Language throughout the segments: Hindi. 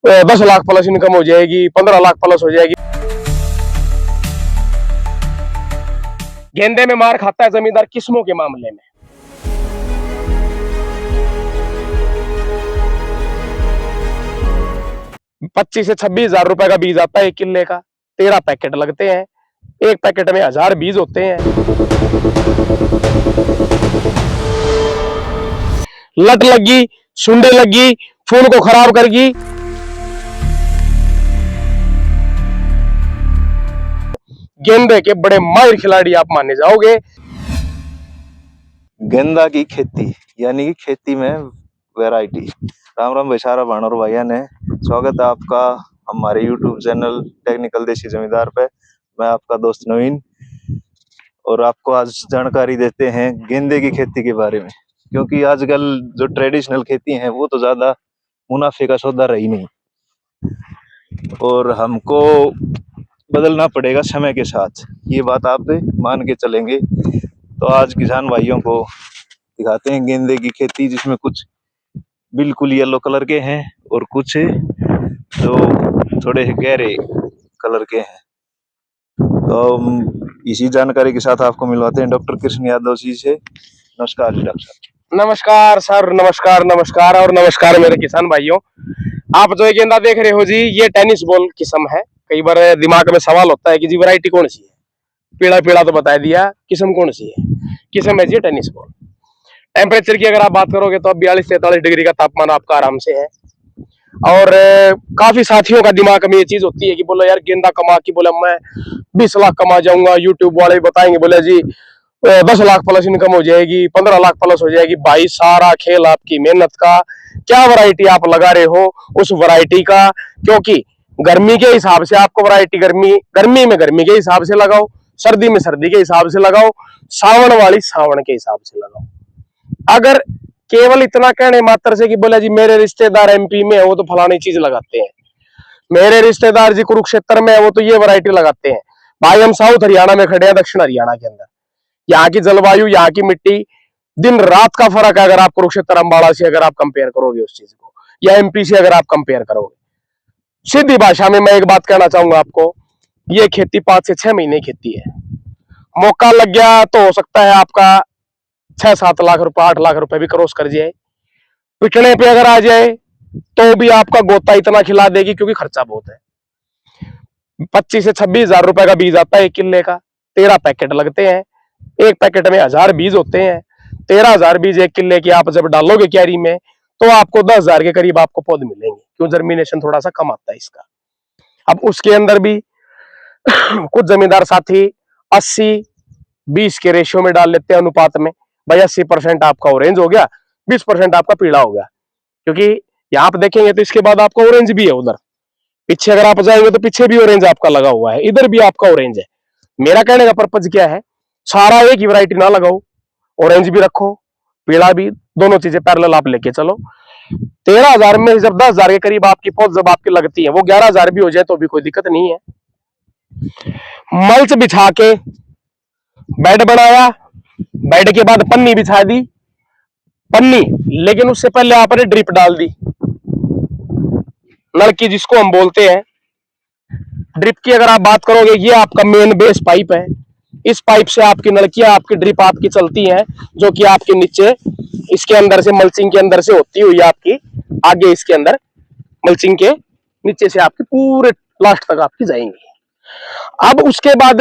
10 लाख प्लस इनकम हो जाएगी, 15 लाख प्लस हो जाएगी। गेंदे में मार खाता है जमींदार किस्मों के मामले में। ₹25,000 से ₹26,000 का बीज आता है 1 किल्ले का। 13 पैकेट लगते हैं, एक पैकेट में 1000 बीज होते हैं। लट लगी, सुंडे लगी, फूल को खराब करगी। गेंदे के बड़े माहिर खिलाड़ी आप माने जाओगे। गेंदा की खेती यानी कि खेती में वैरायटी। राम राम बेचारा भानोर भैया ने स्वागत है आपका हमारे YouTube चैनल टेक्निकल देसी जमींदार पे। मैं आपका दोस्त नवीन और आपको आज जानकारी देते हैं गेंदे की खेती के बारे में, क्योंकि आजकल जो ट्रेडिशनल खेती है वो तो ज्यादा मुनाफे का सौदा रही नहीं और हमको बदलना पड़ेगा समय के साथ। ये बात आप मान के चलेंगे। तो आज किसान भाइयों को दिखाते हैं गेंदे की खेती, जिसमें कुछ बिल्कुल येलो कलर के हैं और कुछ जो थोड़े गहरे कलर के हैं। तो इसी जानकारी के साथ आपको मिलवाते हैं डॉक्टर कृष्ण यादव जी से। नमस्कार जी डॉक्टर साहब। नमस्कार सर, नमस्कार नमस्कार और नमस्कार मेरे किसान भाइयों। आप जो ये गेंदा देख रहे हो जी, ये टेनिस बॉल किस्म है। कई बार दिमाग में सवाल होता है कि जी वैरायटी कौन सी है। पीला पीला तो बता दिया, किस्म कौन सी है। किस्म है जी टेनिस बॉल। टेम्परेचर की अगर आप बात करोगे तो अब 42 से 43 डिग्री का तापमान आपका आराम से है। और काफी साथियों का दिमाग में ये चीज होती है कि बोलो यार गेंदा कमा के बोले मैं 20 लाख कमा जाऊंगा। यूट्यूब वाले बताएंगे बोले जी 10 लाख प्लस इनकम हो जाएगी, 15 लाख प्लस हो जाएगी। भाई सारा खेल आपकी मेहनत का, क्या वैरायटी आप लगा रहे हो उस वैरायटी का। क्योंकि गर्मी के हिसाब से आपको वैरायटी गर्मी में गर्मी के हिसाब से लगाओ, सर्दी में सर्दी के हिसाब से लगाओ, सावन वाली सावन के हिसाब से लगाओ। अगर केवल इतना कहने मात्र से कि बोले जी मेरे रिश्तेदार MP में है वो तो फलानी चीज लगाते हैं, मेरे रिश्तेदार जी कुरुक्षेत्र में है वो तो ये वैरायटी लगाते हैं। भाई हम साउथ हरियाणा में खड़े हैं, दक्षिण हरियाणा के अंदर। यहाँ की जलवायु, यहाँ की मिट्टी, दिन रात का फर्क है। अगर आप कुरुक्षेत्र अंबाला से अगर आप कंपेयर करोगे उस चीज को, या MP से अगर आप कंपेयर करोगे, सीधी भाषा में मैं एक बात कहना चाहूंगा आपको, ये खेती 5 से 6 महीने खेती है। मौका लग गया तो हो सकता है आपका 6-7 लाख रुपए, 8 लाख रुपए भी क्रॉस कर जाए। पिटने पे अगर आ जाए तो भी आपका गोता इतना खिला देगी, क्योंकि खर्चा बहुत है। 25,000 से 26,000 रुपए का बीज आता है 1 किल्ले का। 13 पैकेट लगते हैं, एक पैकेट में 1000 बीज होते हैं। 13,000 बीज 1 किल्ले की आप जब डालोगे क्यारी में तो आपको 10,000 के करीब आपको पौध मिलेंगे, क्यों जर्मिनेशन थोड़ा सा कम आता है इसका। अब उसके अंदर भी कुछ जमींदार साथी 80-20 के रेशियो में डाल लेते हैं, अनुपात में। भाई 80% आपका ऑरेंज हो गया, 20% आपका पीला हो गया। क्योंकि यहाँ आप देखेंगे तो इसके बाद आपका ऑरेंज भी है। उधर पीछे अगर आप जाएंगे तो पीछे भी ऑरेंज आपका लगा हुआ है, इधर भी आपका ऑरेंज है। मेरा कहने का पर्पज क्या है, सारा एक ही वैरायटी ना लगाओ, ऑरेंज भी रखो, पीला भी, दोनों चीजें पैरेलल आप लेके चलो। 13,000 में जब 10,000 के करीब आपकी पौध जब आपकी लगती है, वो 11,000 भी हो जाए तो भी कोई दिक्कत नहीं है। मल्च बिछा के बेड बनाया, बेड के बाद पन्नी बिछा दी, पन्नी, लेकिन उससे पहले आपने ड्रिप डाल दी, नलकी जिसको हम बोलते हैं। ड्रिप की अगर आप बात करोगे, ये आपका मेन बेस पाइप है। इस पाइप से आपकी नलकियां, आपकी ड्रिप आपकी चलती हैं, जो कि आपके नीचे इसके अंदर से मल्चिंग के अंदर से होती हुई आपकी आगे इसके अंदर मल्चिंग के नीचे से आपकी पूरे लास्ट तक आपकी जाएंगी। अब उसके बाद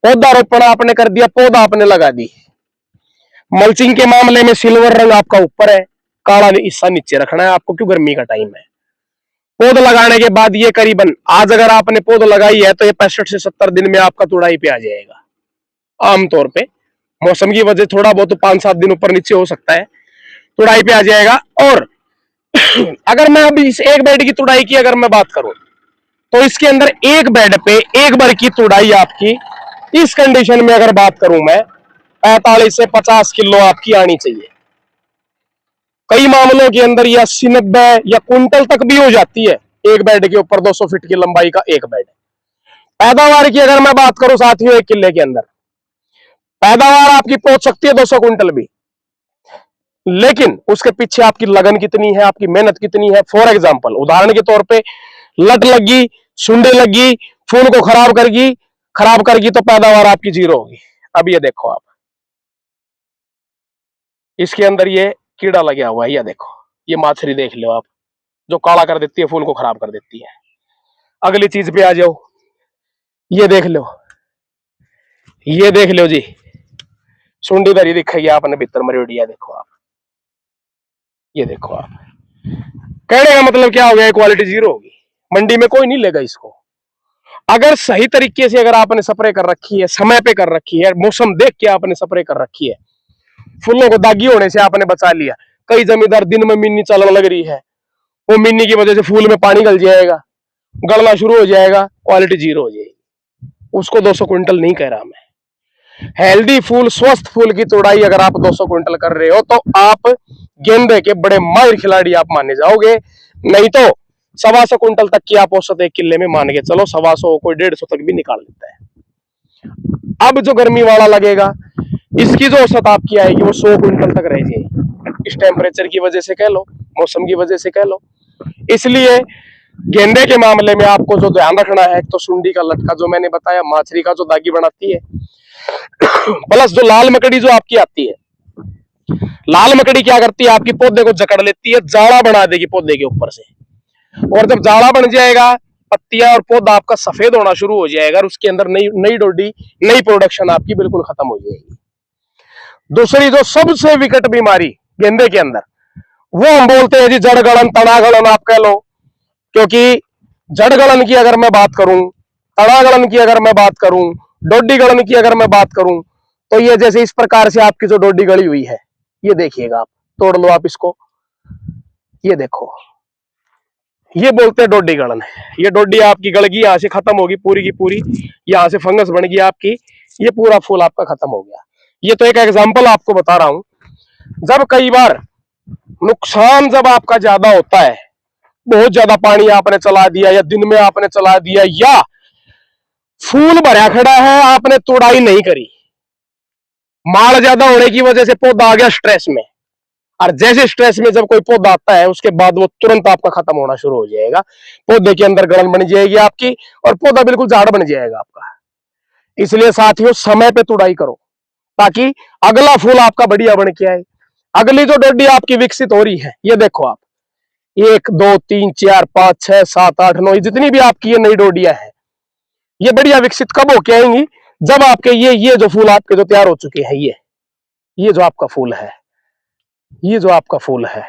पौधारोपण आपने कर दिया, पौधा आपने लगा दी। मल्चिंग के मामले में सिल्वर रंग आपका ऊपर है, काला हिस्सा नीचे रखना है आपको, क्यों गर्मी का टाइम है। पौध लगाने के बाद ये करीबन, आज अगर आपने पौध लगाई है तो ये 65 से 70 दिन में आपका तुड़ाई पे आ जाएगा। आमतौर पे मौसम की वजह थोड़ा बहुत 5-7 दिन ऊपर नीचे हो सकता है, तुड़ाई पे आ जाएगा। और अगर मैं अभी इस एक बेड की तुड़ाई की अगर मैं बात करूं तो इसके अंदर एक बेड पे एक बार की तुड़ाई आपकी, इस कंडीशन में अगर बात करूं मैं, 45 से 50 किलो आपकी आनी चाहिए। कई मामलों के अंदर ये 80-90 या कुंटल तक भी हो जाती है एक बेड के ऊपर। 200 फीट की लंबाई का एक बेड। पैदावार की अगर मैं बात करूं साथियों, 1 किल्ले के अंदर पैदावार आपकी पहुंच सकती है 200 कुंटल भी। लेकिन उसके पीछे आपकी लगन कितनी है, आपकी मेहनत कितनी है। फॉर एग्जाम्पल, उदाहरण के तौर पे लट लगी, सुंडी लगी, फूल को खराब करगी तो पैदावार आपकी जीरो होगी। अब ये देखो आप, इसके अंदर ये कीड़ा लगा हुआ है, ये देखो, ये माछरी देख लो आप, जो काला कर देती है, फूल को खराब कर देती है। अगली चीज पे आ जाओ, ये देख लो, ये देख लो जी, सुंडी धरी दिखेगी आपने भीतर मरियोडिया, देखो आप, ये देखो आप। कहने का मतलब क्या हो गया, क्वालिटी जीरो होगी, मंडी में कोई नहीं लेगा इसको। अगर सही तरीके से अगर आपने स्प्रे कर रखी है, समय पे कर रखी है, मौसम देख के आपने स्प्रे कर रखी है, फूलों को दागी होने से आपने बचा लिया। कई जमींदार दिन में मिन्नी चलने लग रही है, वो मिन्नी की वजह से फूल में पानी गल जाएगा, गलना शुरू हो जाएगा, क्वालिटी जीरो हो जाएगी। उसको 200 क्विंटल नहीं कह रहा मैं। हेल्दी फूल, स्वस्थ फूल की तोड़ाई अगर आप 200 क्विंटल कर रहे हो तो आप गेंदे के बड़े माहिर खिलाड़ी आप माने जाओगे। नहीं तो 125 क्विंटल तक की आप औसत एक किले में मान के चलो, 125, कोई 150 तक भी निकाल लेता है। अब जो गर्मी वाला लगेगा, इसकी जो औसत आपकी आएगी वो 100 क्विंटल तक रह जाएगी। इस टेम्परेचर की वजह से कह लो, मौसम की वजह से कह लो। इसलिए गेंदे के मामले में आपको जो ध्यान रखना है, तो सुंडी का लटका जो मैंने बताया, माछरी का जो दागी बनाती है, प्लस जो लाल मकड़ी जो आपकी आती है, लाल मकड़ी क्या करती है, आपकी पौधे को जकड़ लेती है, जाड़ा बना देगी पौधे के ऊपर से। और जब जाड़ा बन जाएगा, पत्तियां और पौधा आपका सफेद होना शुरू हो जाएगा, और उसके अंदर नई नई डोडी, नई प्रोडक्शन आपकी बिल्कुल खत्म हो जाएगी। दूसरी जो सबसे विकट बीमारी गेंदे के अंदर, वो हम बोलते हैं जी जड़ गलन, तना गलन आप कह लो। क्योंकि जड़ गलन की अगर मैं बात करूं, तना गलन की अगर मैं बात करूं, डोडी गलन की अगर मैं बात करूं, तो ये जैसे इस प्रकार से आपकी जो डोडी गली हुई है, ये देखिएगा आप, तोड़ लो आप इसको, ये देखो, ये बोलते हैं डोडी गलन है। ये डोडी आपकी गलगी, यहां से खत्म होगी पूरी की पूरी, यहां से फंगस बन गई आपकी, ये पूरा फूल आपका खत्म हो गया। ये तो एक एग्जांपल आपको बता रहा हूं। जब कई बार नुकसान जब आपका ज्यादा होता है, बहुत ज्यादा पानी आपने चला दिया, या दिन में आपने चला दिया, या फूल भरा खड़ा है आपने तोड़ाई नहीं करी, माल ज्यादा होने की वजह से पौधा आ गया स्ट्रेस में, और जैसे स्ट्रेस में जब कोई पौधा आता है, उसके बाद वो तुरंत आपका खत्म होना शुरू हो जाएगा। पौधे के अंदर गलन बन जाएगी आपकी, और पौधा बिल्कुल झाड़ बन जाएगा आपका। इसलिए साथियों, समय पे तुड़ाई करो, ताकि अगला फूल आपका बढ़िया बन के आए। अगली जो डोडी आपकी विकसित हो रही है, ये देखो आप, 1 2 3 4 5 6 7 8 9, जितनी भी आपकी ये नई डोडियां हैं, ये बढ़िया विकसित कब होके आएंगी, जब आपके ये जो फूल आपके जो तैयार हो चुके हैं, ये जो आपका फूल है, ये जो आपका फूल है,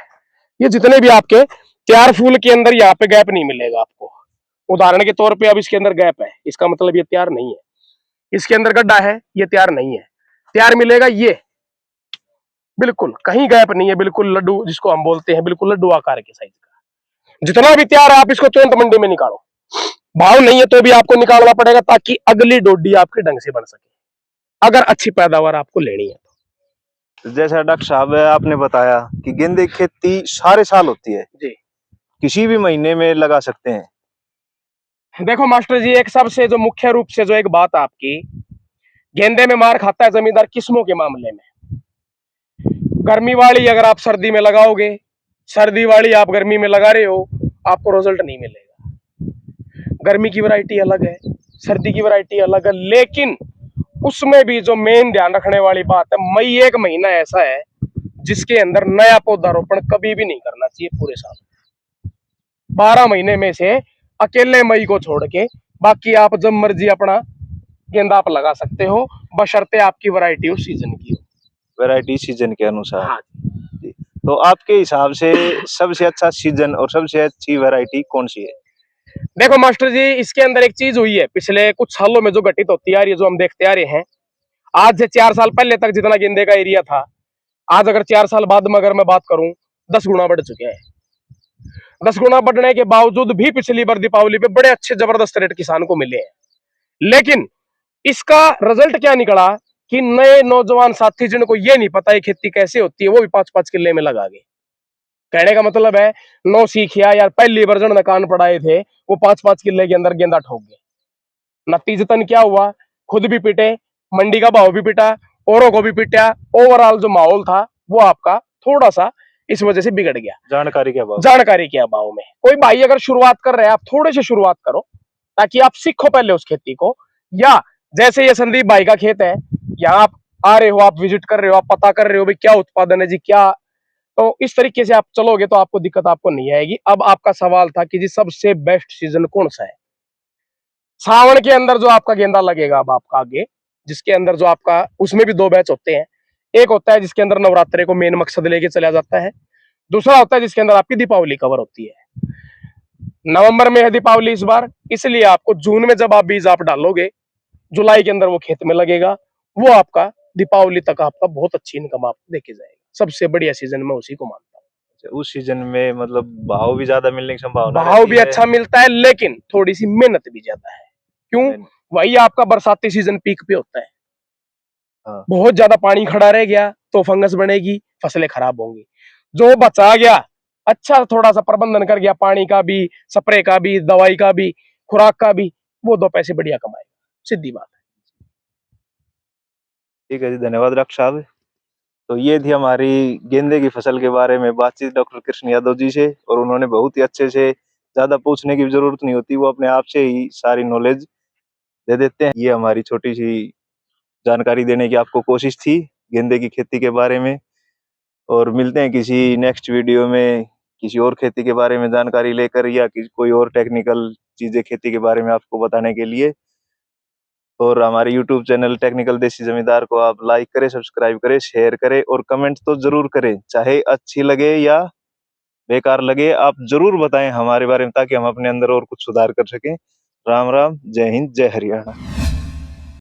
ये जितने भी आपके तैयार फूल के अंदर यहाँ पे गैप नहीं मिलेगा आपको। उदाहरण के तौर पे अब इसके अंदर गैप है, इसका मतलब ये तैयार नहीं है। इसके अंदर गड्ढा है, ये तैयार नहीं है। तैयार मिलेगा ये, बिल्कुल कहीं गैप नहीं है, बिल्कुल लड्डू जिसको हम बोलते हैं, बिल्कुल लड्डू आकार के साइज का। जितना भी तैयार है आप इसको तुरंत मंडी में निकालो, भाव नहीं है तो भी आपको निकालना पड़ेगा, ताकि अगली डोडी आपके ढंग से बन सके, अगर अच्छी पैदावार आपको लेनी है तो। जैसा डॉक्टर साहब आपने बताया कि गेंदे की खेती सारे साल होती है जी, किसी भी महीने में लगा सकते हैं। देखो मास्टर जी, एक सबसे जो मुख्य रूप से जो एक बात आपकी, गेंदे में मार खाता है जमींदार किस्मों के मामले में। गर्मी वाली अगर आप सर्दी में लगाओगे, सर्दी वाली आप गर्मी में लगा रहे हो, आपको रिजल्ट नहीं मिलेगा। गर्मी की वैरायटी अलग है, सर्दी की वैरायटी अलग है, लेकिन उसमें भी जो मेन ध्यान रखने वाली बात है, मई एक महीना ऐसा है जिसके अंदर नया पौधारोपण कभी भी नहीं करना चाहिए पूरे साल। 12 महीने में से अकेले मई को छोड़ के बाकी आप जब मर्जी अपना गेंदा आप लगा सकते हो, बशर्ते आपकी वैरायटी उस सीजन की हो। वैरायटी सीजन के अनुसार। हाँ, जी। तो आपके हिसाब से सबसे अच्छा सीजन और सबसे अच्छी वैरायटी कौन सी है? देखो मास्टर जी, इसके अंदर एक चीज हुई है पिछले कुछ सालों में जो घटित होती है, ये जो हम देखते आ रहे हैं, आज से 4 साल पहले तक जितना गेंदे का एरिया था, आज अगर 4 साल बाद में अगर मैं बात करूं, 10 गुना बढ़ चुके हैं। 10 गुना बढ़ने के बावजूद भी पिछली बार दीपावली पे बड़े अच्छे जबरदस्त रेट किसान को मिले हैं। लेकिन इसका रिजल्ट क्या निकला कि नए नौजवान साथी जिनको ये नहीं पता है खेती कैसे होती है, वो भी 5-5 किले में लगा गए। कहने का मतलब है, 9 सीखिया यार, पहली वर्जन में कान पड़ाए थे, वो 5-5 किले के अंदर गेंदा ठोक गए। नतीजतन क्या हुआ, खुद भी पिटे, मंडी का भाव भी पिटा, औरों को भी पिटा, ओवरऑल जो माहौल था वो आपका थोड़ा सा इस वजह से बिगड़ गया, जानकारी के अभाव। जानकारी के अभाव में। कोई भाई अगर शुरुआत कर रहे हैं, आप थोड़े से शुरुआत करो ताकि आप सीखो पहले उस खेती को। या जैसे ये संदीप भाई का खेत है, यहाँ आप आ रहे हो, आप विजिट कर रहे हो, आप पता कर रहे हो भाई क्या उत्पादन है जी, क्या, तो इस तरीके से आप चलोगे तो आपको दिक्कत आपको नहीं आएगी। अब आपका सवाल था कि जी सबसे बेस्ट सीजन कौन सा है। सावन के अंदर जो आपका गेंदा लगेगा, अब आपका आगे जिसके अंदर जो आपका, उसमें भी 2 बैच होते हैं। एक होता है जिसके अंदर नवरात्रे को मेन मकसद लेके चला जाता है, दूसरा होता है जिसके अंदर आपकी दीपावली कवर होती है। नवंबर में है दीपावली इस बार, इसलिए आपको जून में जब आप बीज आप डालोगे, जुलाई के अंदर वो खेत में लगेगा, वो आपका दीपावली तक आपका बहुत अच्छी इनकम आपको देके जाएगा। सबसे बढ़िया सीजन में उसी को मानता हूँ। उस सीजन में मतलब भाव भी ज्यादा मिलने की संभावना भाव भी अच्छा मिलता है, लेकिन थोड़ी सी मेहनत भी ज्यादा है। क्यों? वही आपका बरसाती सीजन पीक पे होता है। हाँ। बहुत ज्यादा पानी खड़ा रह गया तो फंगस बनेगी, फसलें खराब होंगी। जो बचा गया, अच्छा थोड़ा सा प्रबंधन कर गया, पानी का भी, स्प्रे का भी, दवाई का भी, खुराक का भी, वो 2 पैसे बढ़िया कमाएगा, सीधी बात है। ठीक है जी, धन्यवाद डॉक्टर साहब। तो ये थी हमारी गेंदे की फसल के बारे में बातचीत डॉक्टर कृष्ण यादव जी से, और उन्होंने बहुत ही अच्छे से, ज्यादा पूछने की जरूरत नहीं होती, वो अपने आप से ही सारी नॉलेज दे देते हैं। ये हमारी छोटी सी जानकारी देने की आपको कोशिश थी गेंदे की खेती के बारे में, और मिलते हैं किसी नेक्स्ट वीडियो में किसी और खेती के बारे में जानकारी लेकर, या कोई और टेक्निकल चीजें खेती के बारे में आपको बताने के लिए। और हमारे YouTube चैनल टेक्निकल देसी जमींदार को आप लाइक करें, सब्सक्राइब करें, शेयर करें, और कमेंट तो जरूर करें, चाहे अच्छी लगे या बेकार लगे, आप जरूर बताएं हमारे बारे में, ताकि हम अपने अंदर और कुछ सुधार कर सकें। राम राम, जय हिंद, जय हरियाणा।